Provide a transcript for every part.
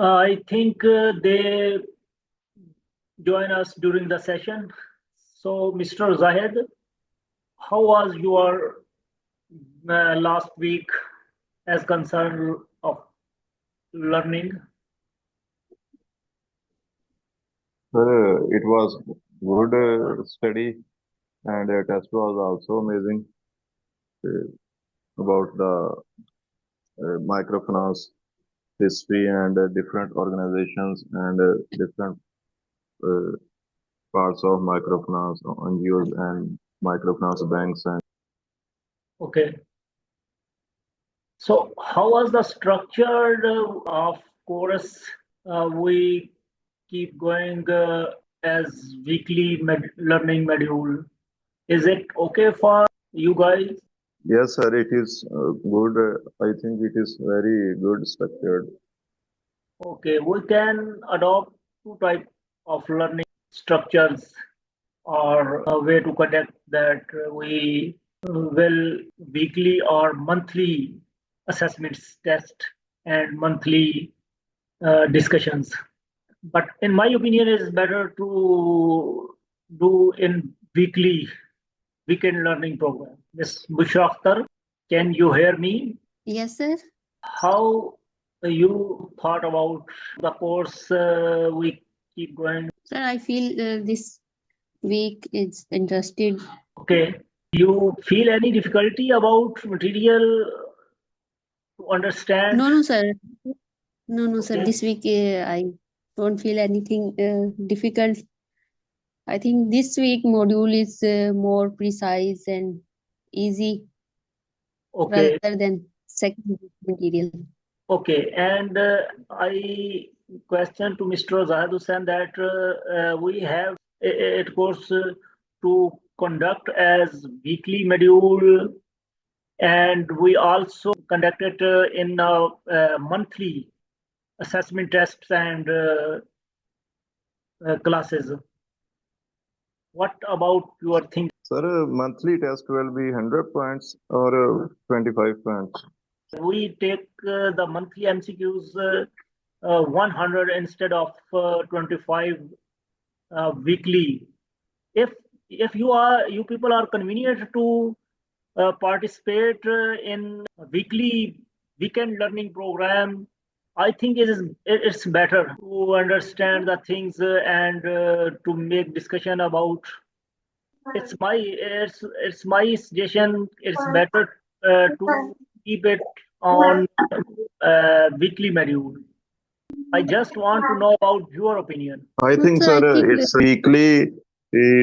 I think they join us during the session. So, Mr. Zahid, how was your last week as concerned of learning? It was good study, and test was also amazing uh, about the microfinance history and different organizations and different uh, parts of microfinance, NGOs and microfinance banks. And Okay. So, how was the structured of course we keep going as weekly learning module? Is it okay for you guys? yes, sir, it is good. I think it is very good structured. Okay, we can adopt two type of learning structures or a way to conduct that we will weekly or monthly assessments test and monthly discussions. But in my opinion, it's better to do in weekend learning program. Ms. Bushra Akhtar, can you hear me? Yes, sir. How you thought about the course we keep going? Sir, I feel this week is interested. Okay. You feel any difficulty about material to understand? No, sir. No, sir. Okay. This week I don't feel anything difficult. I think this week module is more precise and easy Okay. rather than second material. Okay. And I question to Mr. Zahid Hussain that we have a course to conduct as weekly module, and we also conduct it in monthly assessment tests and classes. What about your thinking? Sir, monthly test will be 100 points or 25 points. We take the monthly MCQs 100 instead of 25 weekly. If you people are convenient to participate in weekend learning program, I think it's better to understand the things and to make discussion about. It's my suggestion. It's better to keep it on weekly module. I just want to know about your opinion. I think, Also, sir, I think it's weekly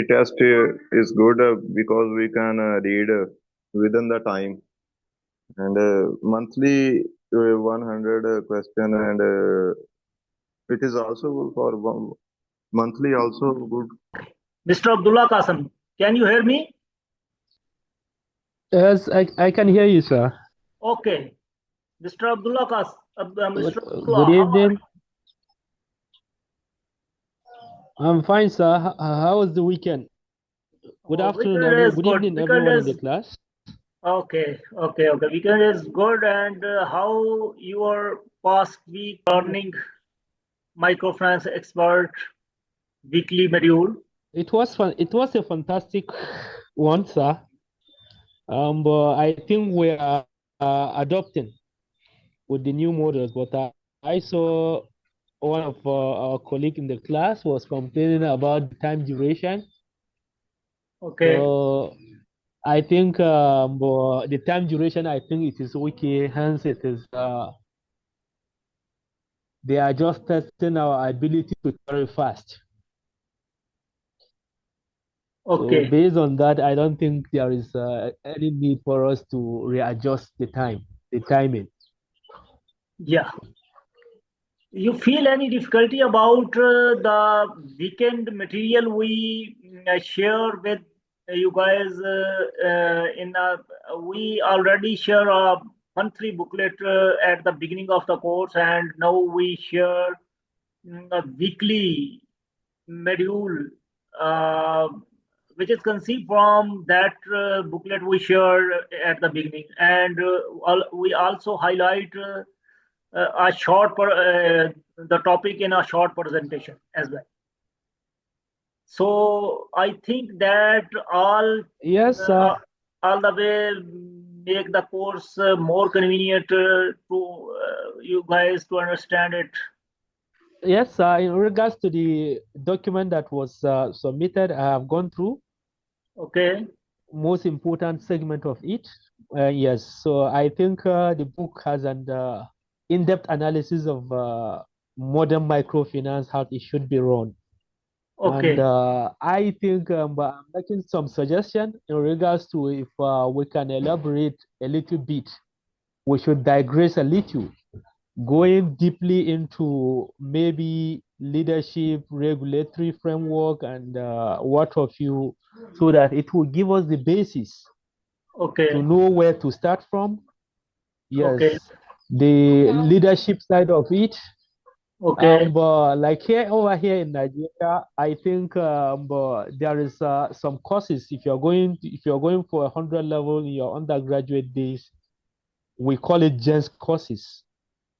test is good because we can read within the time, and monthly 100 question, and it is also good for monthly also good. Mr. Abdullah Qasim, can you hear me? Yes, I can hear you, sir. Okay. Mr. Abdullah Qasim, Mr. Good Abdullah, how are evening. I'm fine, sir. How was the weekend? Good afternoon, weekend is good good. evening, Weekend everyone in the is class. okay. Weekend is good. And how your past week learning microfinance expert weekly module? It was fun. It was a fantastic one, sir. But I think we are adopting with the new models. But I saw one of our colleague in the class was complaining about the time duration. Okay. So I think but the time duration, I think it is okay. Hence, it is they are just testing our ability to carry fast. Okay. So based on that, I don't think there is any need for us to readjust the timing. Yeah. You feel any difficulty about the weekend material we share with you guys? We already share a monthly booklet at the beginning of the course, and now we share a weekly module, uh, which is conceived from that booklet we shared at the beginning, and we also highlight a the topic in a short presentation as well. So I think that Yes, all the way make the course more convenient to you guys to understand it. yes, in regards to the document that was submitted, I have gone through Okay. most important segment of it. Yes, so I think the book has an in-depth analysis of modern microfinance, how it should be run. And Okay. I think I'm making some suggestion in regards to if we can elaborate a little bit. We should digress a little, going deeply into maybe leadership, regulatory framework, and what of you, so that it will give us the basis Okay. to know where to start from. Okay. Yes, the leadership side of it. Okay. Like over here in Nigeria, I think there is some courses. If you're going for 100 level in your undergraduate days, we call it GENS courses.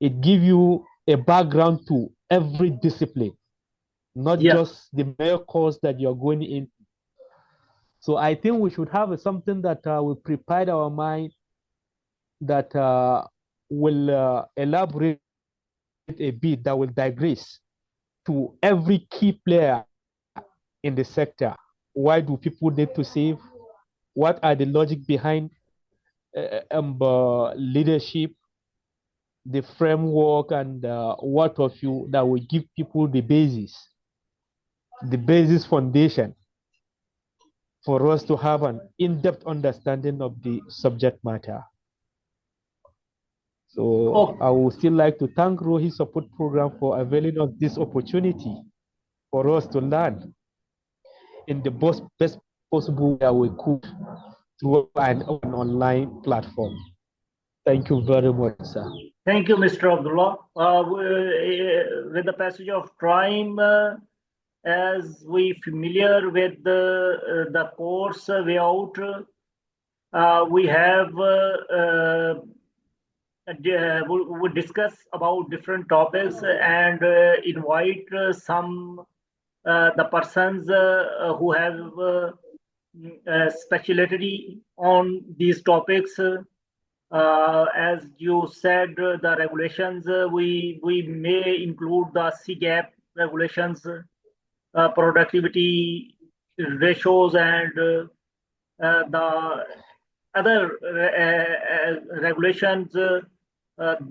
It gives you a background to every discipline, not Yeah. just the mere course that you're going in. So I think we should have something that will prepare our mind, that will elaborate a bit, that will digress to every key player in the sector. Why do people need to save? What are the logic behind leadership, the framework, and what of you that will give people the basis foundation for us to have an in-depth understanding of the subject matter. So I would still like to thank Rohi Support Program for availing us this opportunity for us to learn in the best possible way we could through an online platform. Thank you very much, sir. Thank you, Mr. Abdullah. With the passage of time, as we familiar with the course way out, we have we discuss about different topics and invite some the persons who have specialty on these topics. As you said, the regulations we may include the CGAP regulations, productivity ratios, and the other regulations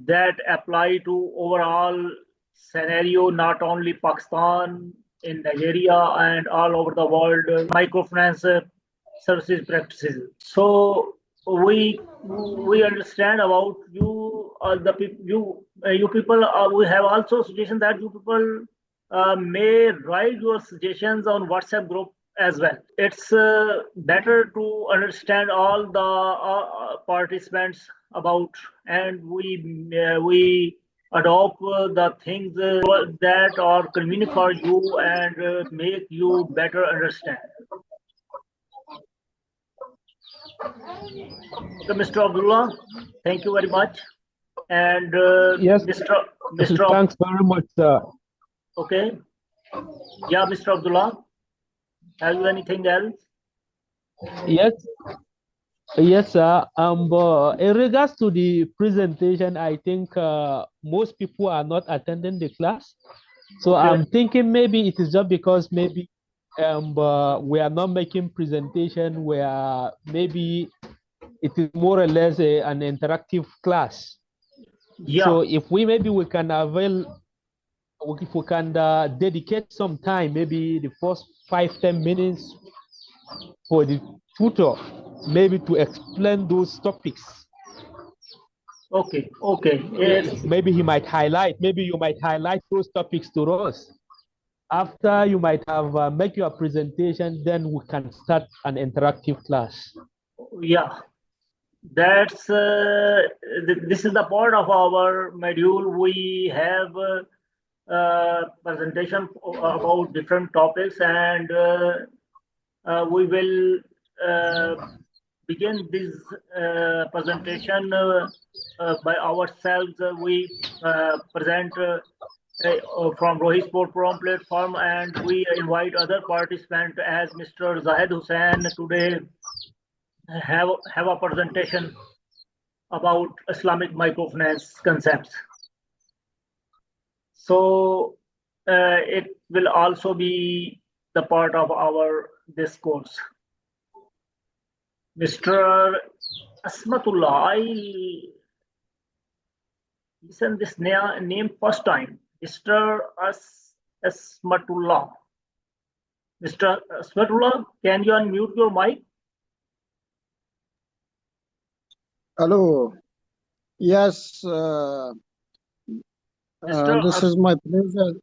that apply to overall scenario, not only Pakistan, in Nigeria, and all over the world, microfinance services practices. So we understand about you, you people. We have also suggestion that you people may write your suggestions on WhatsApp group as well. It's better to understand all the participants about, and we adopt the things that are convenient for you and make you better understand. So, Mr. Abdullah, thank you very much. And Yes, Mr. thanks very much, sir. Okay. Yeah, Mr. Abdullah, have you anything else? Yes, yes, sir. In regards to the presentation, I think most people are not attending the class. So Okay. I'm thinking maybe it is just because maybe we are not making presentation where maybe it is more or less an interactive class. Yeah. So if we can avail, if we can dedicate some time, maybe the first 5-10 minutes for the tutor, maybe to explain those topics. Okay. Okay. Yes. Maybe you might highlight those topics to us. After you might have make your presentation, then we can start an interactive class. Yeah. That's this is the part of our module. We have presentation about different topics, and we will begin this presentation by ourselves. We present from Rohi Sport Forum platform, and we invite other participants as Mr. Zahid Hussain today have a presentation about Islamic microfinance concepts. So it will also be the part of our this course. Mr. Asmatullah, I listen this name first time. Mr. Asmatullah. Mr. Asmatullah, can you unmute your mic? Hello. Yes, Mr. this is my pleasure.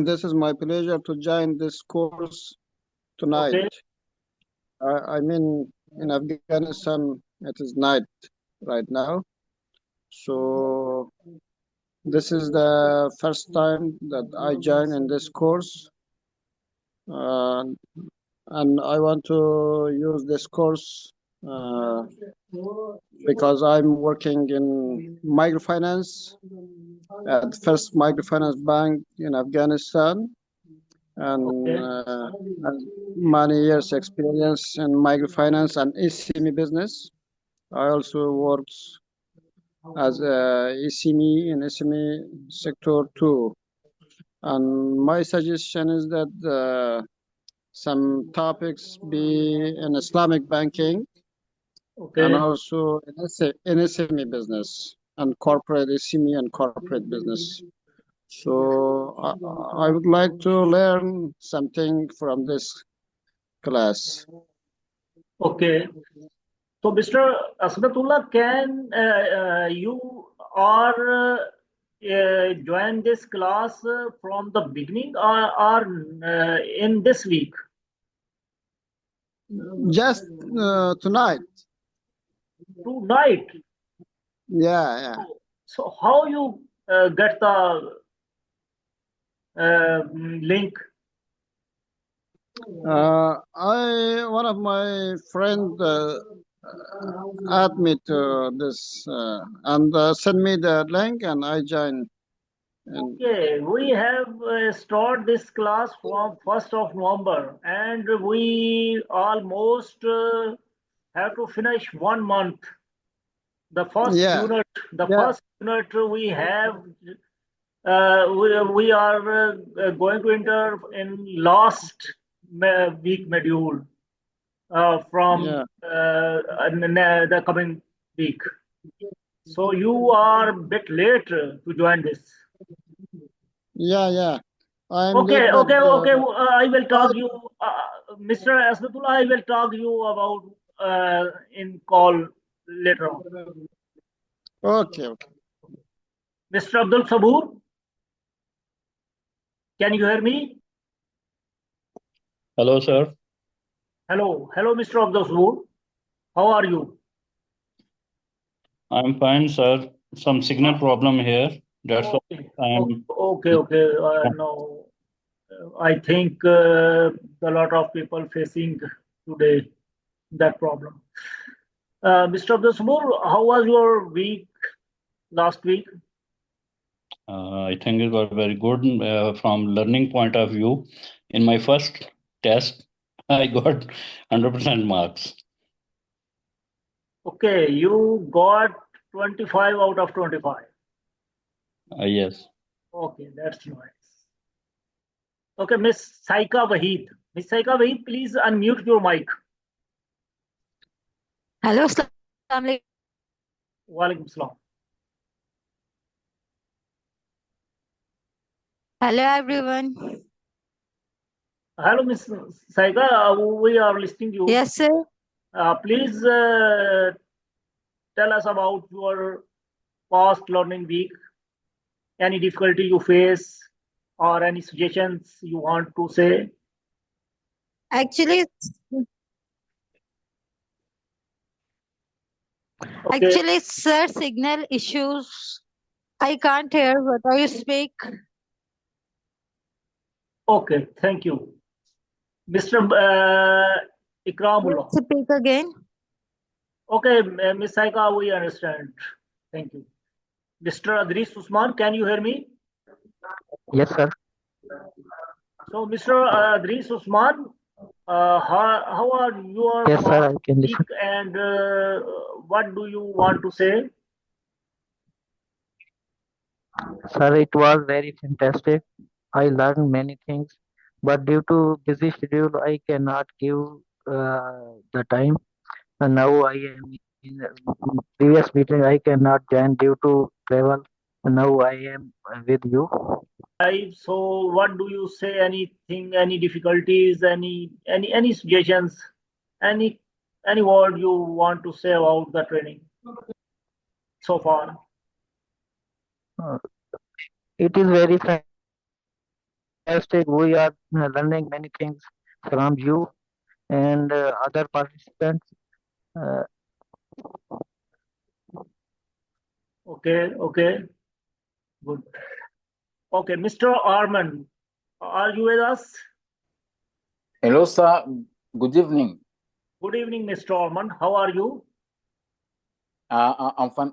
This is my pleasure to join this course tonight. Okay. I mean, in Afghanistan, it is night right now. So this is the first time that I join in this course. And I want to use this course because I'm working in microfinance at First Microfinance Bank in Afghanistan, and many years experience in microfinance and SME business. I also worked as a SME in SME sector too. And my suggestion is that some topics be in Islamic banking, and also in SME business and corporate SME and corporate business. So I would like to learn something from this class. Okay. So, Mr. Asmatullah, can you are join this class from the beginning or in this week? Just tonight. Tonight. Yeah. So how you get the link? One of my friend add me to this and send me the link, and I join. Okay, we have started this class from 1st of November, and we almost have to finish 1 month. The first unit, first unit we have, we are going to enter in last week module from the coming week. So you are a bit late to join this. Yeah. Okay. I will talk you, Mr. Asmatullah. I will talk you about in call later on. Okay. Mr. Abdul Sabur, can you hear me? Hello, sir. Hello, Mr. Abdul Sabur. How are you? I'm fine, sir. Some signal problem here. That's why I'm. Okay. No, I think a lot of people facing today that problem. Mr. Abdul Sabur, how was your week last week? I think it was very good from learning point of view. In my first test, I got 100% marks. Okay, you got 25 out of 25. Yes. Okay, that's nice. Okay, Miss Saika Waheed. Miss Saika Waheed, please unmute your mic. Hello, Assalamualaikum. Walaikum salam. Hello, everyone. Hello, Miss Saika. We are listening to you. Yes, sir. Please tell us about your past learning week. Any difficulty you face or any suggestions you want to say? Actually, sir, signal issues. I can't hear what you speak. Okay, thank you. Mr. Ikramullah. Speak again. Okay, Ms. Saika, we understand. Thank you. Mr. Adris Usman, can you hear me? Yes, sir. So, Mr. Adris Usman, how are your Yes, sir. I past can week listen. and what do you want to say? Sir, it was very fantastic. I learned many things, but due to busy schedule, I cannot give the time. And now I am in previous meeting. I cannot join due to travel. And now I am with you. So, what do you say? Anything? Any difficulties? Any suggestions? Any word you want to say about the training so far? Uh, it is very fantastic. We are learning many things from you and other participants. Uh, Okay, good. Okay, Mr. Arman, are you with us? Hello, sir. Good evening. Good evening, Mr. Arman. How are you? I'm fine.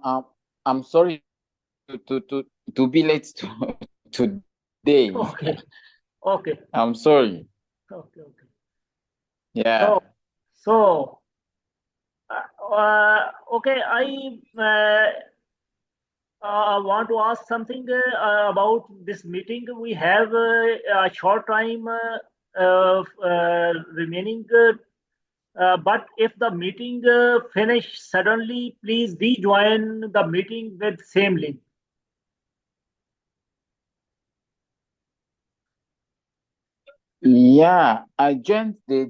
I'm sorry to be late today. Okay, okay, I'm sorry. okay. Yeah. So, okay, I want to ask something about this meeting. We have a short time remaining, but if the meeting finish suddenly, please rejoin the meeting with same link. Yeah, I joined the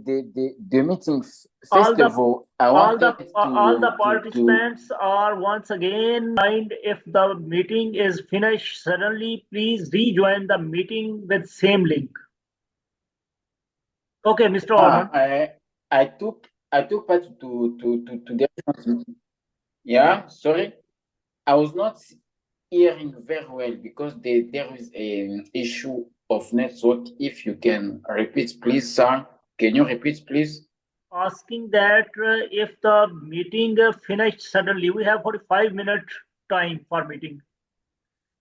meeting. All First the of all, I all the wanted all the to participants are once again mind if the meeting is finished suddenly, please rejoin the meeting with same link. Okay, Mr. Orman. I took part to the yeah, sorry. I was not hearing very well because there is an issue of network. If you can repeat, please, sir. Can you repeat, please? Asking that if the meeting finished suddenly, we have 45-minute time for meeting,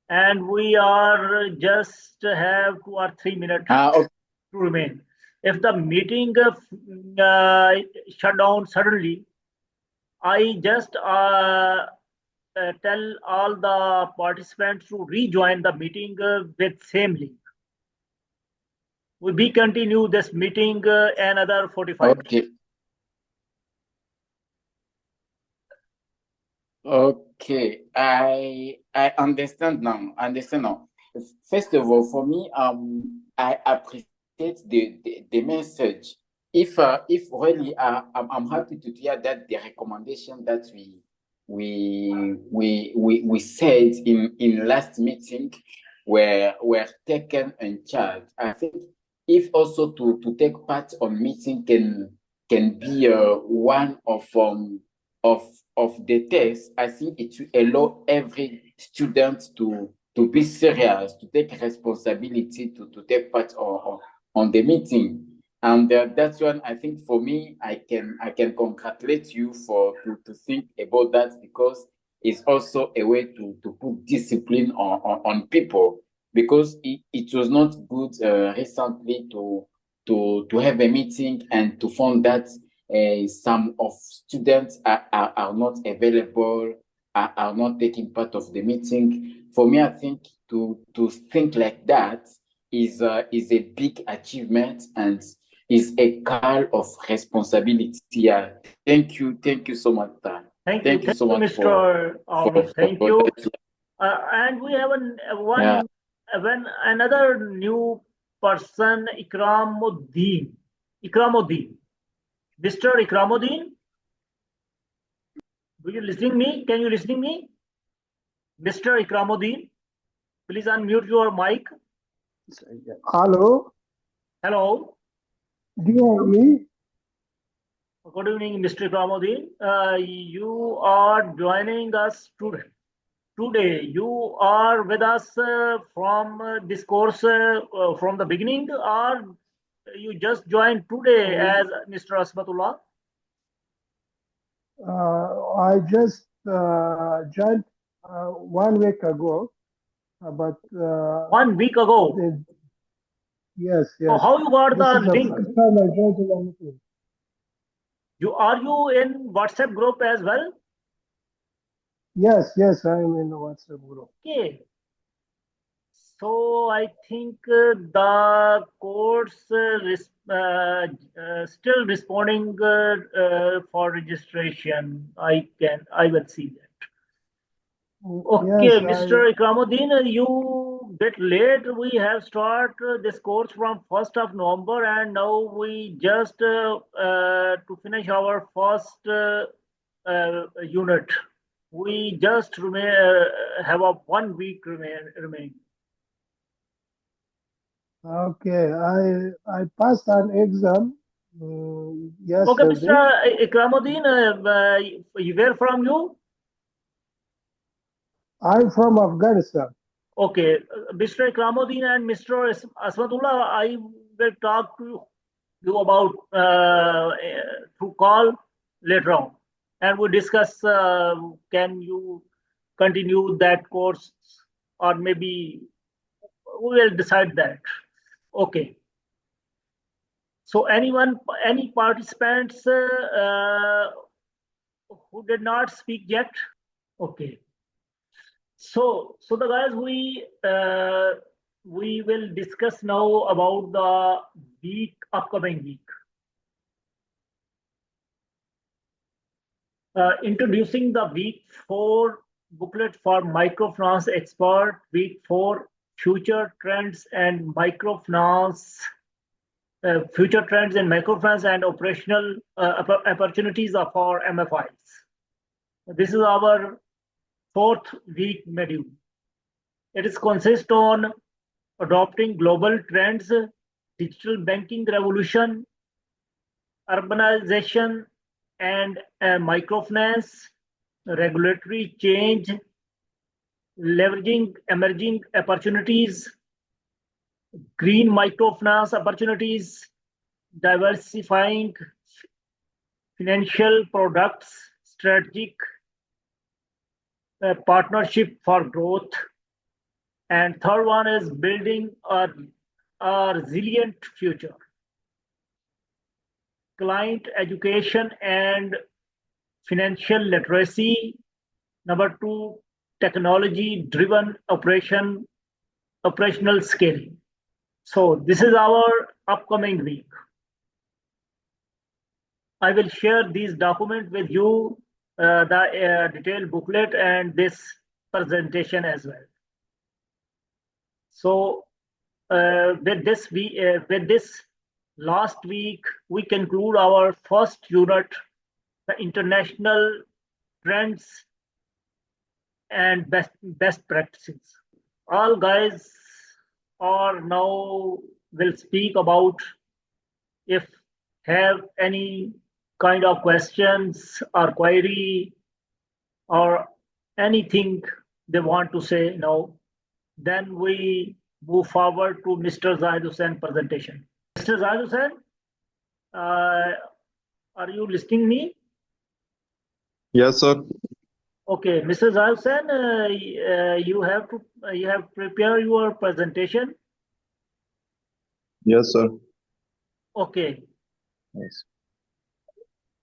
and we are just have 2 or 3 minutes Okay. to remain. If the meeting shut down suddenly, I just tell all the participants to rejoin the meeting with same link. We continue this meeting another 45 minutes. Okay. Okay. I understand now. I understand now. First of all, for me, I appreciate the message. If really, I'm happy to hear that the recommendation that we said in last meeting were taken in charge. I think if also to take part on meeting can be one of the test. I think it will allow every student to be serious, to take responsibility, to take part on the meeting. And that's one I think for me, I can congratulate you for to think about that, because it's also a way to put discipline on people, because it was not good recently to have a meeting and to find that some of students are not available, are not taking part of the meeting. For me, I think to think like that is a big achievement and is a call of responsibility. Yeah. Thank you so much. Thank Thank you, you so much Mr. Ahmed. Thank for you. that. And we have Yeah. another new person, Ikramuddin. Mr. Ikramuddin, do you listening me? Can you listening me? Mr. Ikramuddin, please unmute your mic. Hello, Hello. do you hear me? Good evening, Mr. Ikramuddin. You are joining us today. You are with us from this course from the beginning, or you just joined today as Mr. Asmatullah? I just joined 1 week ago, but 1 week ago. yes, So yes. how you got This the is the link? first time I joined the meeting. Are you in WhatsApp group as well? Yes, yes, I am in the WhatsApp group. Okay. So I think the course still responding for registration. I will see that. Okay, Yes, Mr. Ikramuddin, you bit late. We have started this course from 1st of November, and now we just to finish our first unit. We just have a 1 week remaining. okay. I passed an exam Okay, yesterday. Mr. Ikramuddin, where from you? I'm from Afghanistan. Okay, Mr. Ikramuddin and Mr. Asmatullah, I will talk to you about through call later on, and we discuss can you continue that course, or maybe we will decide that. Okay. So any participants who did not speak yet? Okay. So the guys, we will discuss now about the upcoming week. Introducing the week 4 booklet for microfinance expert, week 4 future trends and microfinance. Future trends in microfinance and operational opportunities for MFIs. This is our 4th week module. It is consist on adopting global trends, digital banking revolution, urbanization and microfinance, regulatory change, leveraging emerging opportunities, green microfinance opportunities, diversifying financial products, strategic partnership for growth, and third one is building a resilient future. Client education and financial literacy. Number 2, technology-driven operational scaling. So this is our upcoming week. I will share these documents with you, the detailed booklet and this presentation as well. So with this last week, we conclude our first unit, the international trends and best practices. All guys are now will speak about if have any kind of questions or query or anything they want to say now. Then we move forward to Mr. Zahid Hussain presentation. Mr. Zahid Hussain, are you listening me? Yes, sir. Okay, Mr. Zahid Hussain, you have prepared your presentation. Yes, sir. Okay, Yes.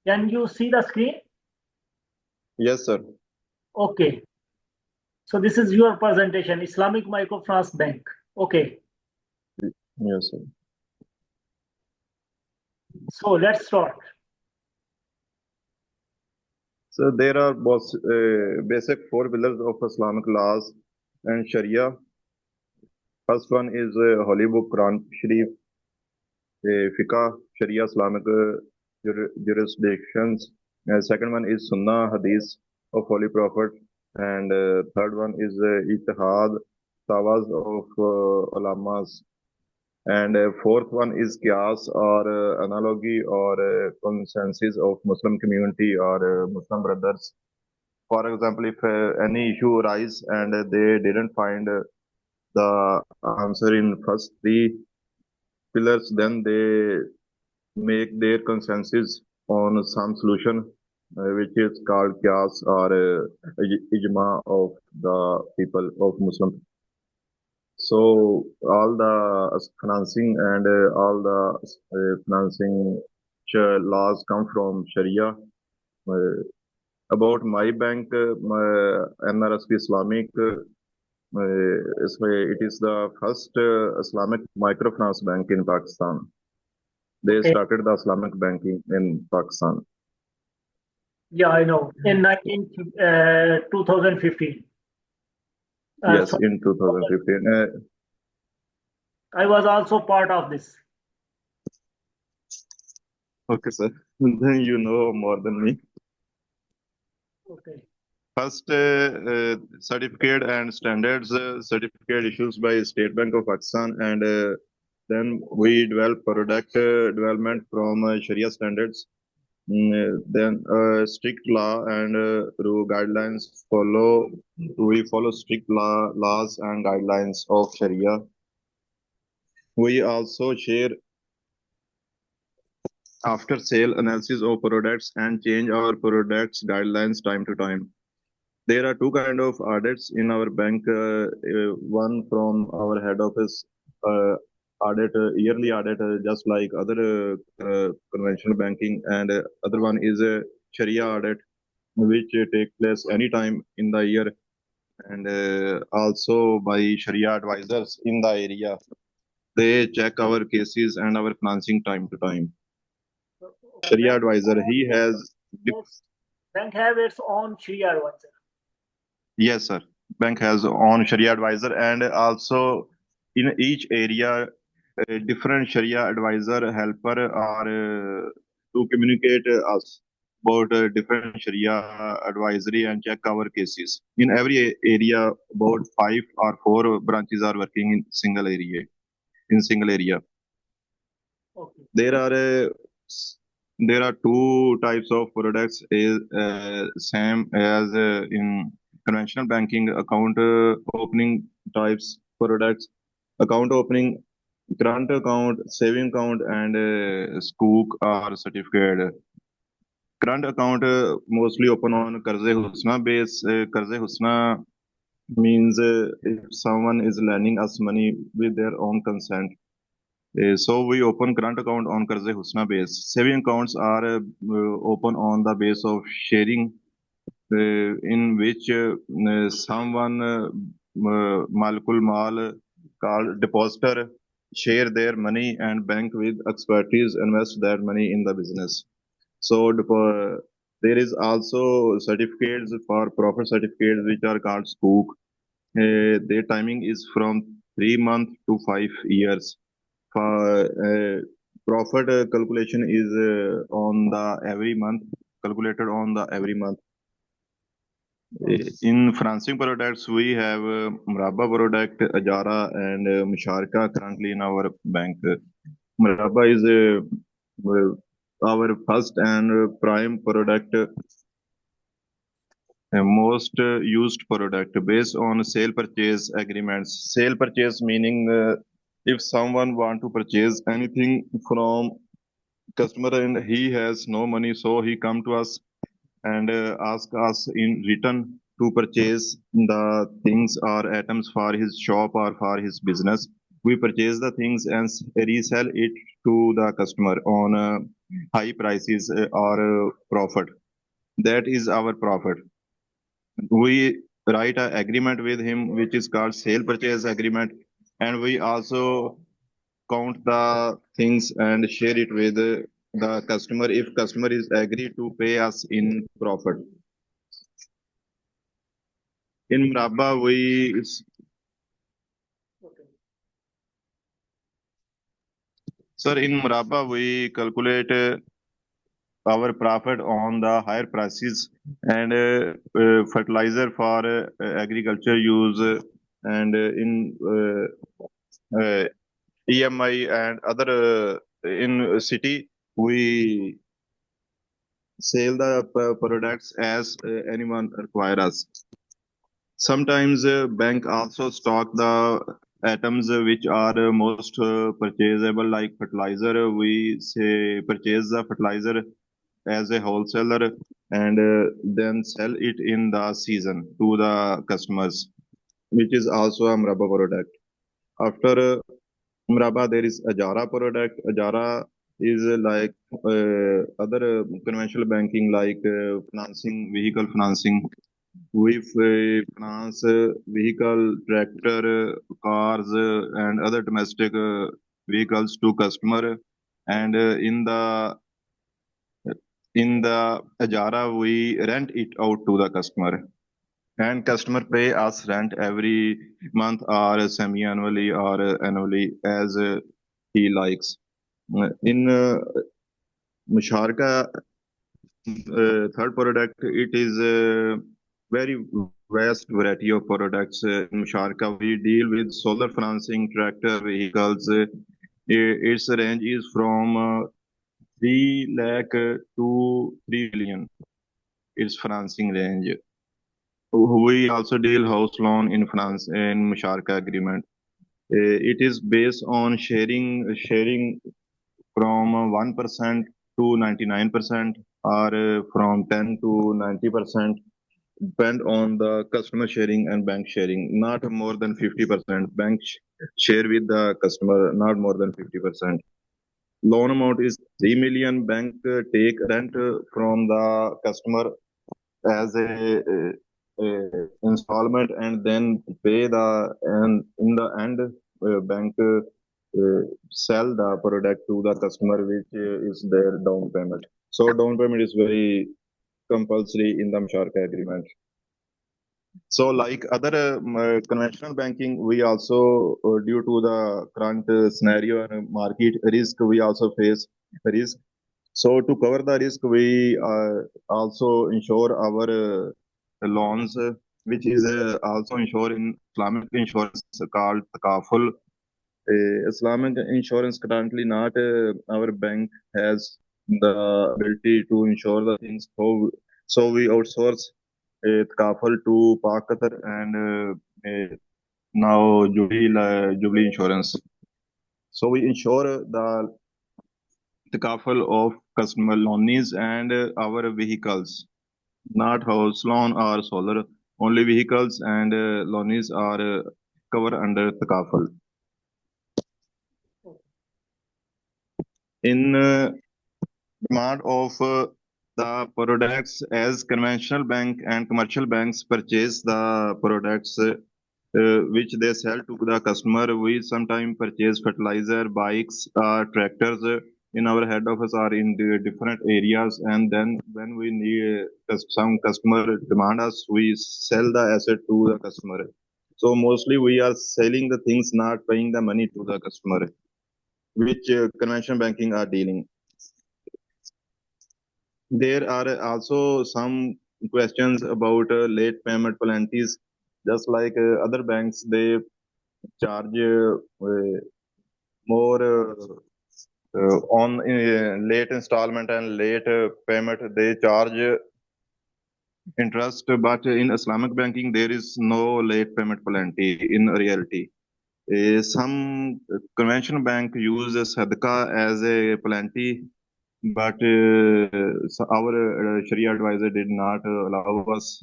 can you see the screen? Yes, sir. Okay. So this is your presentation, Islamic Microfinance Bank. Okay. Yes, sir. So let's start. So there are basic 4 pillars of Islamic laws and Sharia. First one is Holy Book, Quran Sharif, Fiqh, Sharia, Islamic jurisdictions. Second one is Sunnah, Hadith of Holy Prophet. And third one is Ijtihad, Tawas of Ulamas. And fourth one is Qiyas or analogy or consensus of Muslim community or Muslim brothers. For example, if any issue arise and they didn't find the answer in first 3 pillars, then they make their consensus on some solution which is called Qiyas or Ijma of the people of Muslim. So all the financing and all the financing laws come from Sharia. Uh, about my bank, my NRSP Islamic, it is the first Islamic microfinance bank in Pakistan. They Okay. started the Islamic banking in Pakistan. Yeah, I know. In 2015. Yes, So in 2015. I was also part of this. Okay, sir. Then you know more than me. Okay. First, certificate and standards certificate issues by State Bank of Pakistan, and then we develop product development from Sharia standards. Then strict law and rule guidelines follow. We follow strict laws and guidelines of Sharia. We also share after sale analysis of products and change our products guidelines time to time. There are two kind of audits in our bank. One from our head office audit, yearly audit, just like other conventional banking, and other one is a Sharia audit, which take place anytime in the year, and also by Sharia advisors in the area. They check our cases and our financing time to time. Sharia advisor, he has. Bank have its own Sharia advisor. Yes, sir. Bank has own Sharia advisor, and also in each area, a different Sharia advisor helper are to communicate us about different Sharia advisory and check our cases. In every area, about 5 or 4 branches are working in single area. Okay. There are two types of products is same as in conventional banking account opening types products, account opening, current account, saving account, and scoop or certificate. Current account mostly open on Karze Husna base. Karze Husna means if someone is lending us money with their own consent. So we open current account on Karze Husna base. Saving accounts are open on the base of sharing, in which someone Malkul Mal called depositor share their money and bank with expertise invest that money in the business. So there is also certificates for profit certificates which are called Spook. Their timing is from 3 months to 5 years. For profit calculation is on the every month, calculated on the every month. In financing products, we have Murabba product, Ajara, and Musharka currently in our bank. Murabba is our first and prime product, most used product based on sale purchase agreements. Sale purchase meaning if someone want to purchase anything from customer and he has no money, so he come to us and ask us in return to purchase the things or items for his shop or for his business. We purchase the things and resell it to the customer on high prices or profit. That is our profit. We write an agreement with him, which is called sale purchase agreement, and we also count the things and share it with the customer if customer is agreed to pay us in profit. In Murabba, in Murabba, we calculate our profit on the higher prices and fertilizer for agriculture use and in EMI and other in city, we sell the products as anyone require us. Sometimes bank also stock the items which are most purchasable like fertilizer. We say purchase the fertilizer as a wholesaler and then sell it in the season to the customers, which is also a Murabba product. After Murabba, there is Ajara product. Ajara is like other conventional banking like financing, vehicle financing. We finance vehicle, tractor, cars, and other domestic vehicles to customer. And in the Ajara, we rent it out to the customer. And customer pay us rent every month or semi-annually or annually as he likes. In Musharka, third product, it is a very vast variety of products. In Musharka, we deal with solar financing, tractor, vehicles. Its range is from 3 lakh to 3 billion. Its financing range. We also deal house loan in finance in Musharka agreement. It is based on sharing from 1% to 99% or from 10 to 90%, depend on the customer sharing and bank sharing, not more than 50%. Bank share with the customer, not more than 50%. Loan amount is 3 million. Bank take rent from the customer as a installment and then pay and in the end bank sell the product to the customer, which is their down payment. So down payment is very compulsory in the Musharka agreement. So like other conventional banking, we also due to the current scenario and market risk, we also face risk. So to cover the risk, we also insure our loans, which is also insured in Islamic insurance called Takaful. Islamic insurance currently not our bank has the ability to insure the things. So we outsource Takaful to Pak Qatar and now Jubilee Insurance. So we insure the Takaful of customer loans and our vehicles. Not house loan or solar, only vehicles and loans are covered under Takaful. In demand of the products, as conventional bank and commercial banks purchase the products which they sell to the customer, we sometimes purchase fertilizer, bikes, tractors in our head office or in the different areas, and then when we need some customer demand us, we sell the asset to the customer. So mostly we are selling the things, not paying the money to the customer, which conventional banking are dealing. There are also some questions about late payment penalties. Just like other banks, they charge more on late installment and late payment. They charge interest, but in Islamic banking, there is no late payment penalty in reality. Some conventional bank uses Sadqa as a penalty, but our Sharia advisor did not allow us.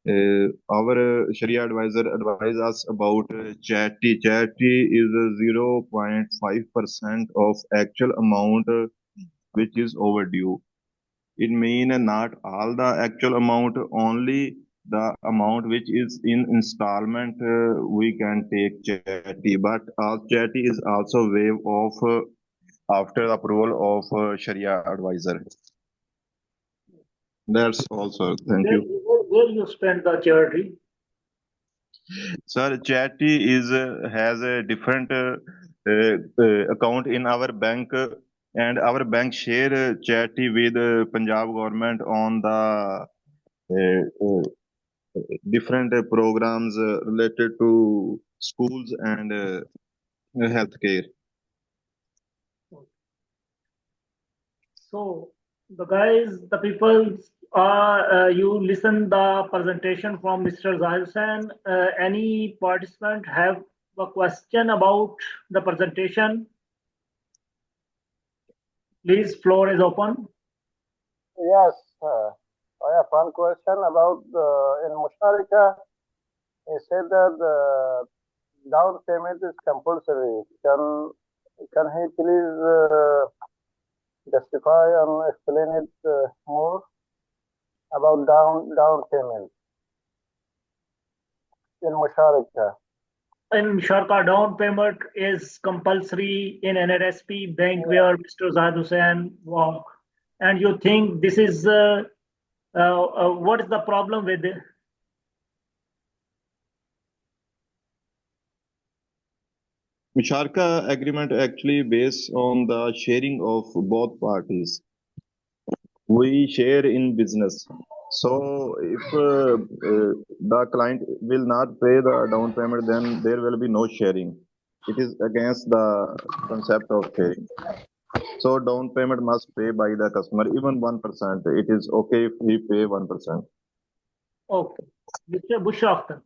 Our Sharia advisor advised us about charity. Charity is 0.5% of actual amount which is overdue. It means not all the actual amount, only the amount which is in installment we can take charity. But charity is also waived off after approval of Sharia advisor. That's also. Thank you. Where you spend the charity? Sir, charity has a different account in our bank, and our bank share charity with Punjab government on the different programs related to schools and healthcare. So the people you listen the presentation from Mr. Zahir Hussain. Any participant have a question about the presentation? Please, floor is open. Yes, I have one question about in Musharika. He said that down payment is compulsory. Can he please justify and explain it more about down payment in Musharika? In Sharka, down payment is compulsory in NRSP bank where Mr. Zahid Hussain work. And you think this is what is the problem with it? Musharaka agreement actually based on the sharing of both parties. We share in business. So if the client will not pay the down payment, then there will be no sharing. It is against the concept of sharing. So down payment must pay by the customer, even 1%. It is okay if he pay 1%. Okay. Mr. Bushra Akhtar.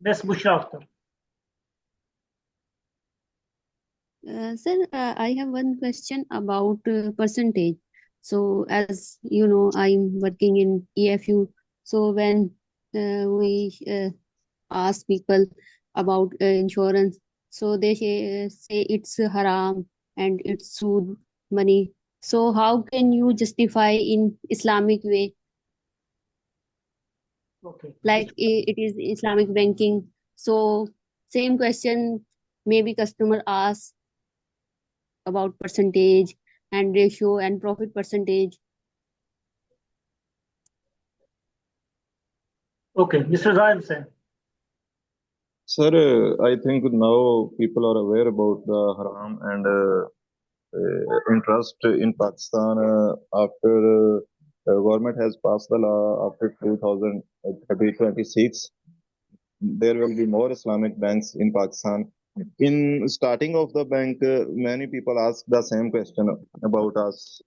Miss Bushra Akhtar. Sir, I have one question about percentage. So, as you know, I'm working in EFU. So, when we ask people about insurance, so they say it's haram and it's sood money. So, how can you justify in Islamic way? Okay. Like it is Islamic banking. So, same question maybe customer asks about percentage and ratio and profit percentage. Okay. Mr. Zahid Hussain. Sir, I think now people are aware about the haram and interest in Pakistan after government has passed the law after 2026. There will be more Islamic banks in Pakistan. In starting of the bank, many people ask the same question about us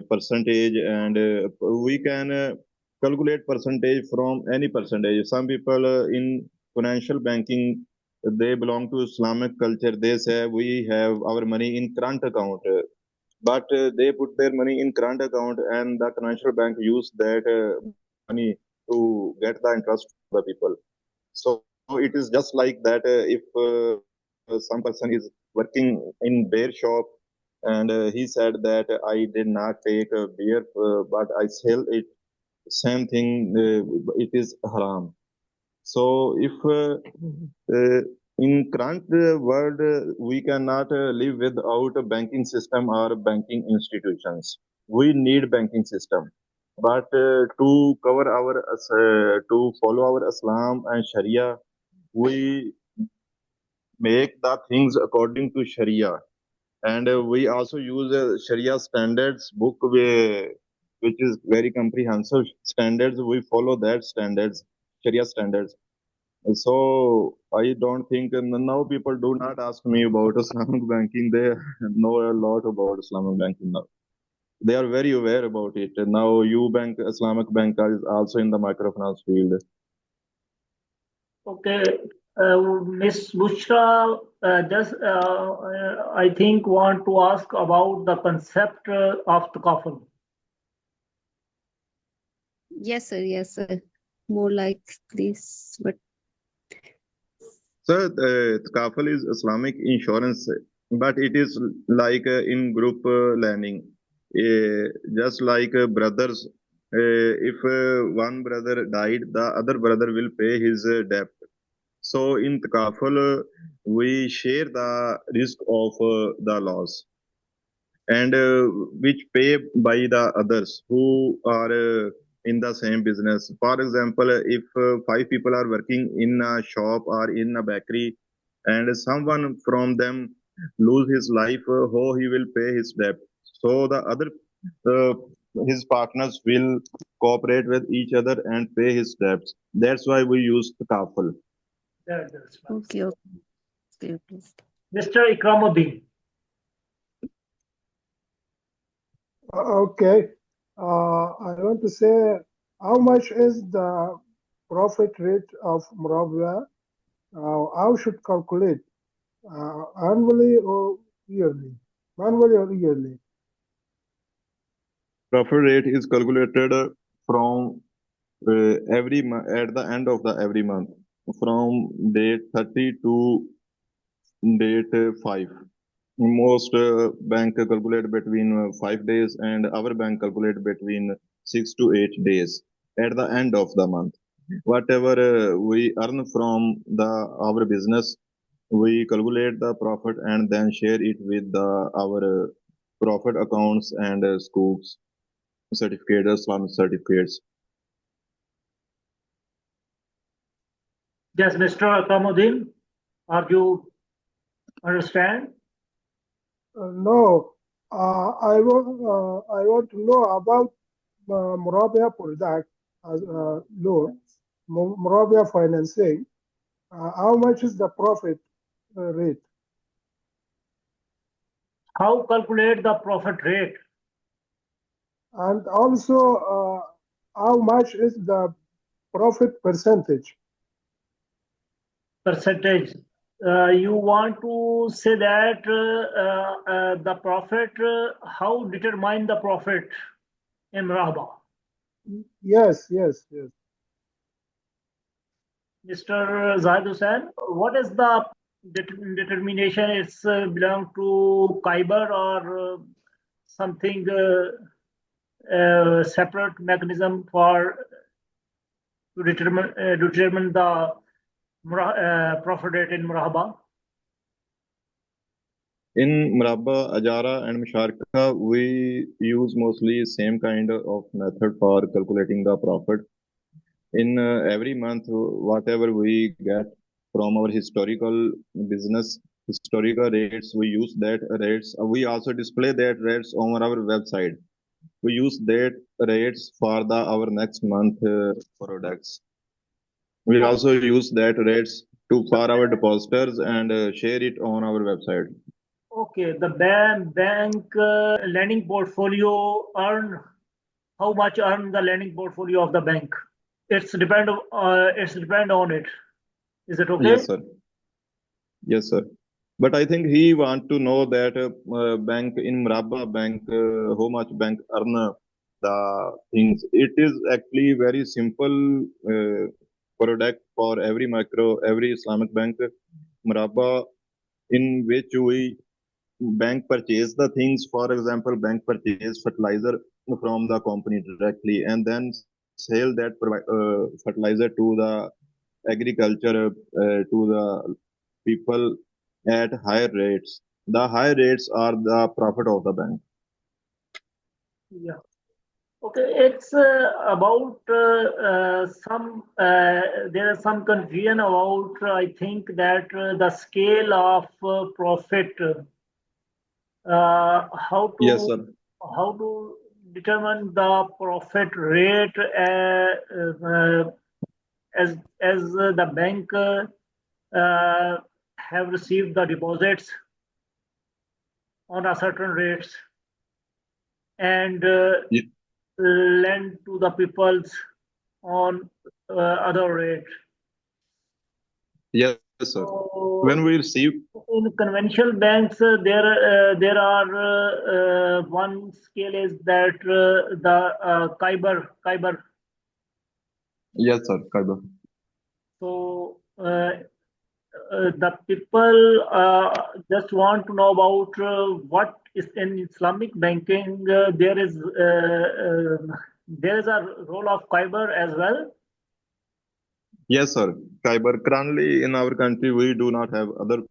percentage, and we can calculate percentage from any percentage. Some people in financial banking, they belong to Islamic culture. They say we have our money in current account, but they put their money in current account, and the financial bank use that money to get the interest from the people. So it is just like that. If some person is working in beer shop and he said that I did not take a beer, but I sell it, same thing, it is haram. So if in current world we cannot live without a banking system or banking institutions. We need banking system. But to cover our to follow our Islam and Sharia, we make the things according to Sharia, and we also use Sharia standards book, which is very comprehensive standards. We follow that standards, Sharia standards. So I don't think now people do not ask me about Islamic banking. They know a lot about Islamic banking now. They are very aware about it. And now UBank, Islamic Bank is also in the microfinance field. Okay. Miss Bushra, I think want to ask about the concept of takaful. Yes, sir. Yes, sir. More like this, but So Takaful is Islamic insurance, but it is like in group lending. Just like brothers, if one brother died, the other brother will pay his debt. So in Takaful, we share the risk of the loss, and which pay by the others who are in the same business. For example, if five people are working in a shop or in a bakery, and someone from them lose his life, how he will pay his debt? So the other, uh, his partners will cooperate with each other and pay his debts. That's why we use the kafal. That's nice. okay, okay, okay. Mr. Ikramuddin. Okay. I want to say how much is the profit rate of Murabba? How should calculate? Annually or yearly? Annually or yearly? Profit rate is calculated from at the end of the every month, from date 30 to date 5. Most bank calculate between 5 days, and our bank calculate between 6 to 8 days at the end of the month. Whatever we earn from our business, we calculate the profit and then share it with our profit accounts and schools certificates, Islamic certificates. Yes, Mr. Akamuddin, are you understand? No, I want to know about Morabia product as loan, Morabia financing. How much is the profit rate? How calculate the profit rate? And also, how much is the profit percentage? Percentage. You want to say that the profit, how determine the profit in Murabba? Yes, yes, yes. Mr. Zahid Hussain, what is the determination? It's belong to Khyber or something separate mechanism for to determine the profit rate in Murabba? In Murabba, Ajara, and Musharka, we use mostly same kind of method for calculating the profit. In every month, whatever we get from our historical business, historical rates, we use that rates. We also display that rates on our website. We use that rates for our next month products. We also use that rates for our depositors and share it on our website. Okay, the bank lending portfolio how much earn the lending portfolio of the bank? It's depend on it. Is it okay? Yes, sir. Yes, sir. But I think he want to know that bank in Murabba bank, how much bank earn the things. It is actually very simple product for every Islamic bank, Murabba, in which bank purchase the things. For example, bank purchase fertilizer from the company directly and then sell that fertilizer to the agriculture to the people at higher rates. The high rates are the profit of the bank. Yeah. Okay, it's about there is some confusion about I think that the scale of profit. How to Yes, sir. how to determine the profit rate as the bank have received the deposits on a certain rates and lend to the peoples on other rate. Yes, sir. So When we receive, in conventional banks, there are one scale is that the Khyber. yes, sir, Kaiba. So the people just want to know about what is in Islamic banking. There is a role of Khyber as well. Yes, sir. Khyber. Currently in our country, we do not have other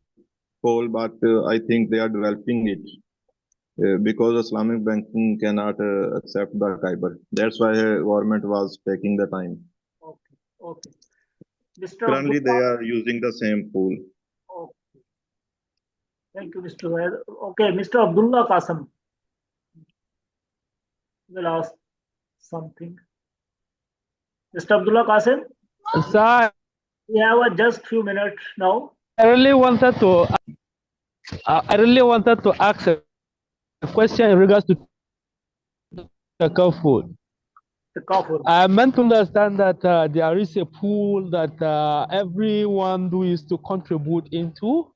coal, but I think they are developing it because Islamic banking cannot accept the Khyber. That's why government was taking the time. Okay. Okay. Mr. Currently, they Abdullah. are using the same pool. Okay. Thank you, Mr. Zaid. Okay, Mr. Abdullah Qasim will ask something. Mr. Abdullah Qasim, Sir, we have just few minutes now. I really wanted to ask a question in regards to the food. The Kafur. I meant to understand that there is a pool that everyone who is to contribute into.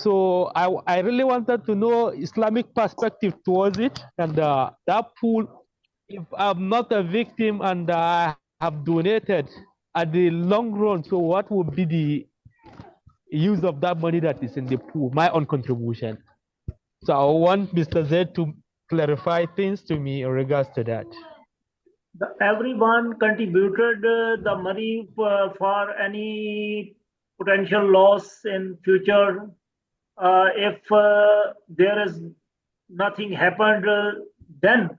So I really wanted to know Islamic perspective towards it, and that pool, if I'm not a victim and I have donated at the long run, so what would be the use of that money that is in the pool, my own contribution? So I want Mr. Z to clarify things to me in regards to that. Everyone contributed the money for any potential loss in future. If there is nothing happened, then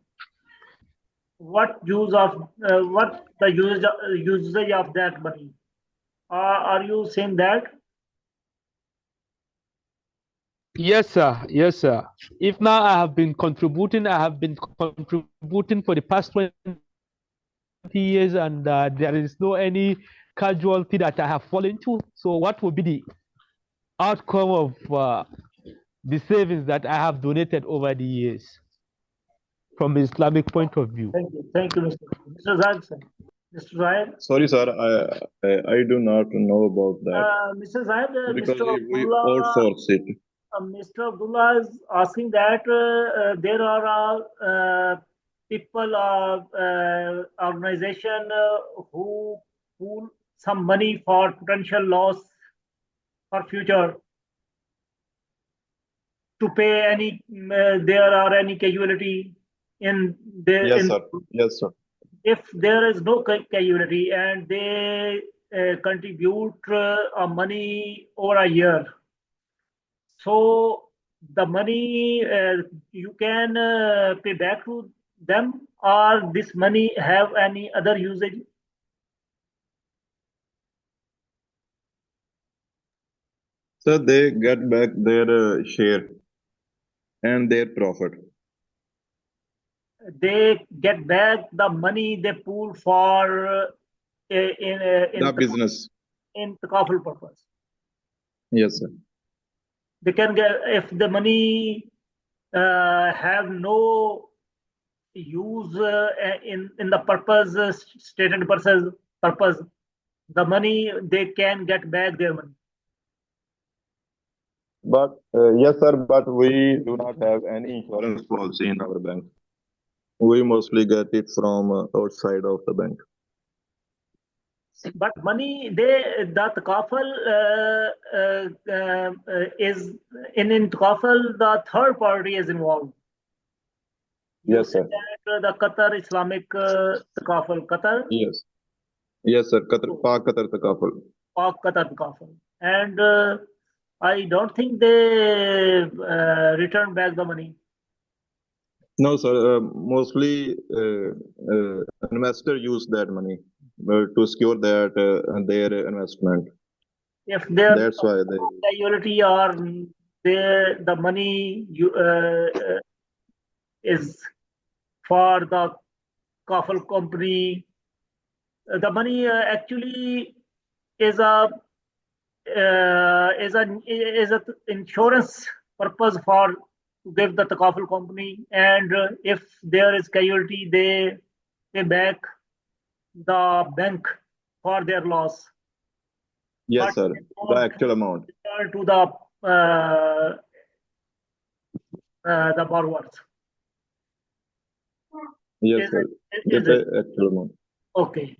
what use of what the usage of that money? Are you saying that? Yes, sir. Yes, sir. If now I have been contributing for the past 20 years, and there is no any casualty that I have fallen into. So what will be the outcome of the savings that I have donated over the years from the Islamic point of view? Thank you, Mr. Zaid. Mr. Zaid. Sorry, sir, I do not know about that Mr. Zaid, because Mr. we Abdullah, outsource it. Mr. Abdullah is asking that there are people organization who pool some money for potential loss for future to pay any there are any casualty in the Yes, sir. Yes, sir. if there is no casualty and they contribute money over a year, so the money you can pay back to them, or this money have any other usage? So they get back their share and their profit. They get back the money they pool for in The business. in Takaful purpose. Yes, sir. They can get, if the money have no use in the purpose stated purpose, the money they can get back their money. But yes, sir, but we do not have any insurance policy in our bank. We mostly get it from outside of the bank. But money the Takaful is in Takaful, the third party is involved. Yes, sir. That the Qatar Islamic Takaful, Qatar. Yes. Yes, sir. Pak Qatar Takaful. Pak Qatar Takaful. And I don't think they return back the money. No, sir. Mostly investor use that money to secure that their investment. If there That's why they casualty or the money is for the Kafal company, the money actually is a insurance purpose for to give the Takaful company, and if there is casualty, they pay back the bank for their loss. yes, sir. The actual amount. To the borrowers. Yes, sir. The actual amount. Okay.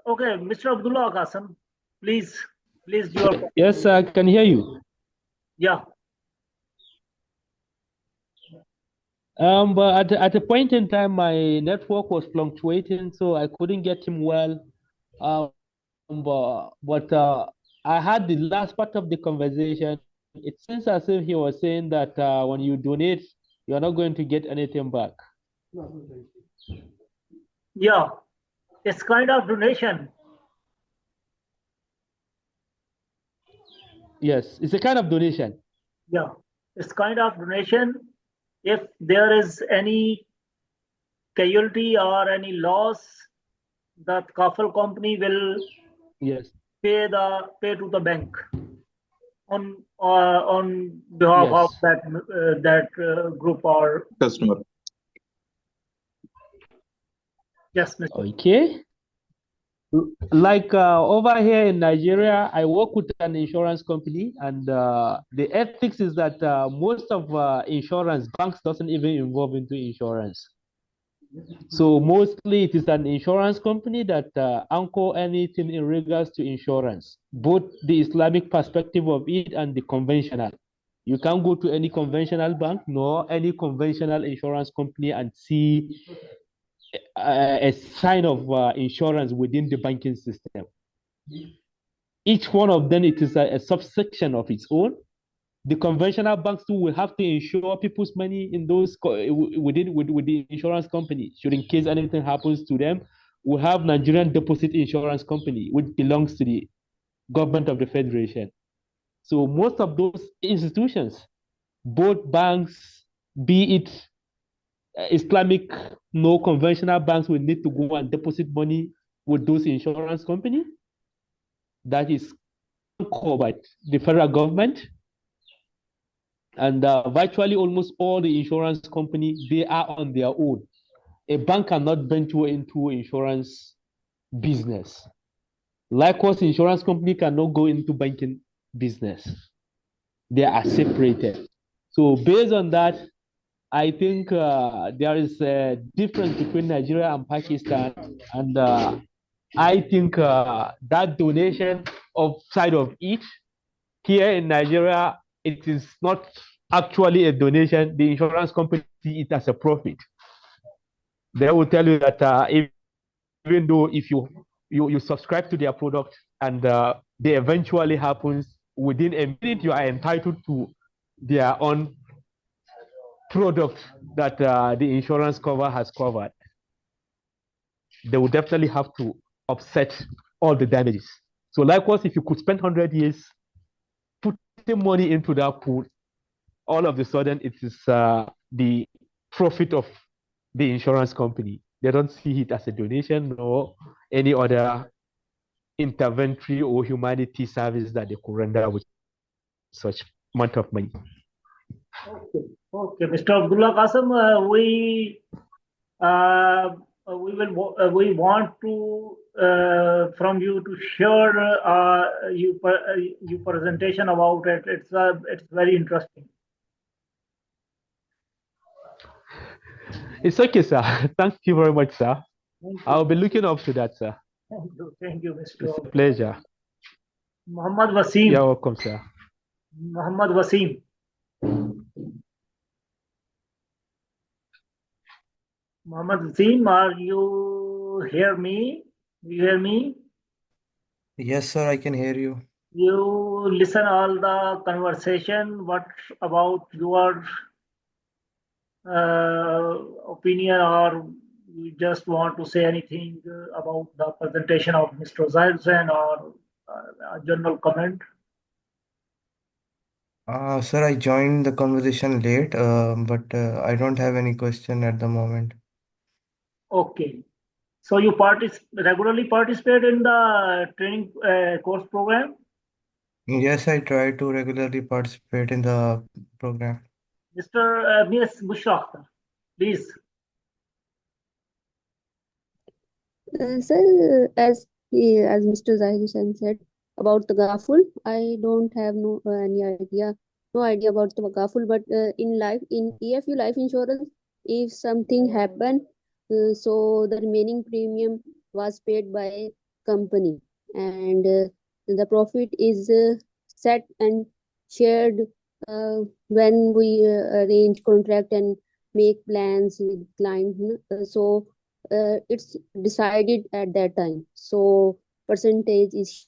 Okay, Mr. Abdullah Qasim, please your. Yes, I can hear you. Yeah. But at a point in time, my network was fluctuating, so I couldn't get him well. But I had the last part of the conversation. It seems as if he was saying that when you donate, you're not going to get anything back. Yeah, it's kind of donation. Yes, it's a kind of donation. Yeah, it's kind of donation. If there is any casualty or any loss, the Kafal company will pay to the bank on behalf of that group or customer. Yes, Mr. Okay. Like over here in Nigeria, I work with an insurance company, and the ethics is that most of insurance banks doesn't even involve into insurance. So mostly it is an insurance company that anchor anything in regards to insurance, both the Islamic perspective of it and the conventional. You can't go to any conventional bank nor any conventional insurance company and see a sign of insurance within the banking system. Each one of them, it is a subsection of its own. The conventional banks too will have to insure people's money in those within with the insurance company. Should in case anything happens to them, we have Nigerian Deposit Insurance Company, which belongs to the government of the federation. So most of those institutions, both banks, be it Islamic, no conventional banks, will need to go and deposit money with those insurance company. That is covered the federal government. And virtually almost all the insurance companies, they are on their own. A bank cannot venture into insurance business. Likewise, insurance company cannot go into banking business. They are separated. So based on that, I think there is a difference between Nigeria and Pakistan. And I think that donation of side of each here in Nigeria, it is not actually a donation. The insurance company see it as a profit. They will tell you that even though if you subscribe to their product and they eventually happens within a minute, you are entitled to their own product that the insurance cover has covered. They will definitely have to offset all the damages. So likewise, if you could spend 100 years putting money into that pool, all of a sudden it is the profit of the insurance company. They don't see it as a donation or any other interventory or humanity service that they could render with such amount of money. Okay, Mr. Abdullah Qasim, we want to from you to share your presentation about it. It's very interesting. It's okay, sir. Thank you very much, sir. I'll be looking up to that, sir. Thank you, Mr. It's a pleasure. Muhammad Wasim. You're welcome, sir. Muhammad Wasim. Muhammad Wasim, are you hear me? You hear me? Yes, sir, I can hear you. You listen all the conversation. What about your opinion, or you just want to say anything about the presentation of Mr. Zahir Hussain, or a general comment? Sir, I joined the conversation late, but I don't have any question at the moment. Okay. So you regularly participate in the training course program? Yes, I try to regularly participate in the program. Mr. Ms. Bushra Akhtar, please. Sir, as Mr. Zahir Hussain said about the Tagaful, I don't have no idea about the Tagaful, but in EFU life insurance, if something happened, so the remaining premium was paid by company, and the profit is set and shared when we arrange contract and make plans with client. So it's decided at that time. So percentage is